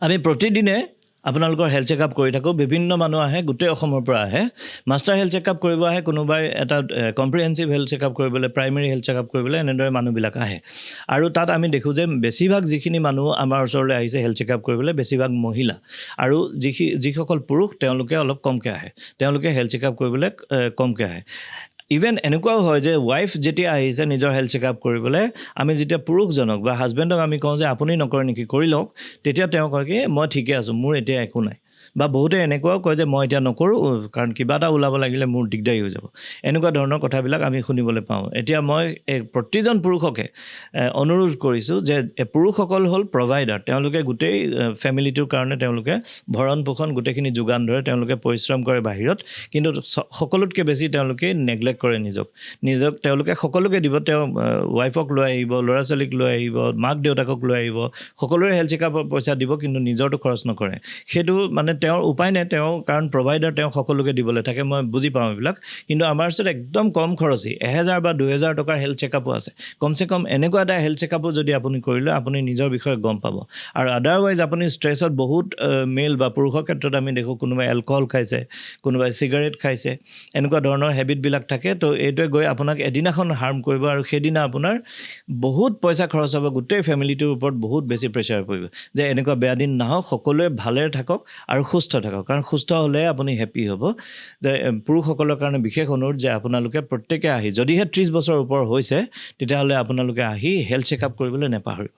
আমি প্ৰতিদিনে আপোনালোকৰ হেল্থ চেকআপ কৰি থাকোঁ। বিভিন্ন মানুহ আহে, গোটেই অসমৰ পৰা আহে। মাষ্টাৰ হেল্থ চেকআপ কৰিব আহে, কোনোবাই এটা কম্প্ৰিহেনচিভ হেল্থ চেকআপ কৰিবলৈ, প্ৰাইমেৰী হেল্থ চেকআপ কৰিবলৈ, এনেদৰে মানুহবিলাক আহে। আৰু তাত আমি দেখোঁ যে বেছিভাগ যিখিনি মানুহ আমাৰ ওচৰলৈ আহিছে হেল্থ চেকআপ কৰিবলৈ, বেছিভাগ মহিলা। আৰু যিসকল পুৰুষ তেওঁলোকে অলপ কমকৈ আহে, তেওঁলোকে হেল্থ চেকআপ কৰিবলৈ কমকৈ আহে। ইভেন এনেকুৱাও হয় যে ৱাইফ যেতিয়া আহিছে নিজৰ হেল্থ চেকআপ কৰিবলৈ, আমি যেতিয়া পুৰুষজনক বা হাজবেণ্ডক আমি কওঁ যে আপুনি নকৰে নেকি, কৰি লওক, তেতিয়া তেওঁ কয় কি মই ঠিকে আছোঁ, মোৰ এতিয়া একো নাই। বা বহুতে এনেকুৱাও কয় যে মই এতিয়া নকৰোঁ, কাৰণ কিবা এটা ওলাব লাগিলে মোৰ দিগদাৰী হৈ যাব। এনেকুৱা ধৰণৰ কথাবিলাক আমি শুনিবলৈ পাওঁ। এতিয়া মই প্ৰতিজন পুৰুষকে অনুৰোধ কৰিছোঁ যে পুৰুষসকল হ'ল প্ৰভাইডাৰ। তেওঁলোকে গোটেই ফেমিলিটোৰ কাৰণে তেওঁলোকে ভৰণ পোষণ গোটেইখিনি যোগান ধৰে, তেওঁলোকে পৰিশ্ৰম কৰে বাহিৰত, কিন্তু সকলোতকৈ বেছি তেওঁলোকে নেগলেক্ট কৰে নিজক। তেওঁলোকে সকলোকে দিব, তেওঁ ৱাইফক লৈ আহিব, ল'ৰা ছোৱালীক লৈ আহিব, মাক দেউতাকক লৈ আহিব, সকলোৰে হেল্থ চেকআপৰ পইচা দিব, কিন্তু নিজৰটো খৰচ নকৰে। সেইটো মানে তেওঁৰ উপায় নাই, তেওঁ কাৰণ প্ৰভাইডাৰ, তেওঁ সকলোকে দিবলৈ থাকে। মই বুজি পাওঁ এইবিলাক, কিন্তু আমাৰ ওচৰত একদম কম খৰচী 1000 বা 2000 টকাৰ হেল্থ চেকআপো আছে। কমচে কম এনেকুৱা এটা হেল্থ চেকআপো যদি আপুনি কৰিলে আপুনি নিজৰ বিষয়ে গম পাব। আৰু আদাৰৱাইজ আপুনি ষ্ট্ৰেছত বহুত মেল বা পুৰুষৰ ক্ষেত্ৰত আমি দেখোঁ কোনোবাই এলকহল খাইছে, কোনোবাই চিগাৰেট খাইছে, এনেকুৱা ধৰণৰ হেবিটবিলাক থাকে। তো এইটোৱে গৈ আপোনাক এদিনাখন হাৰ্ম কৰিব, আৰু সেইদিনা আপোনাৰ বহুত পইচা খৰচ হ'ব, গোটেই ফেমিলিটোৰ ওপৰত বহুত বেছি প্ৰেছাৰ পৰিব যে এনেকুৱা বেয়া দিন নাহক, সকলোৱে ভালে থাকক আৰু সুস্থ থাকক। কাৰণ সুস্থ হ'লে আপুনি হেপ্পী হ'ব। যে পুৰুষসকলৰ কাৰণে বিশেষ অনুৰোধ যে আপোনালোকে প্ৰত্যেকে আহি, যদিহে 30 বছৰ ওপৰ হৈছে তেতিয়াহ'লে আপোনালোকে আহি হেল্থ চেকআপ কৰিবলৈ নেপাহৰিব।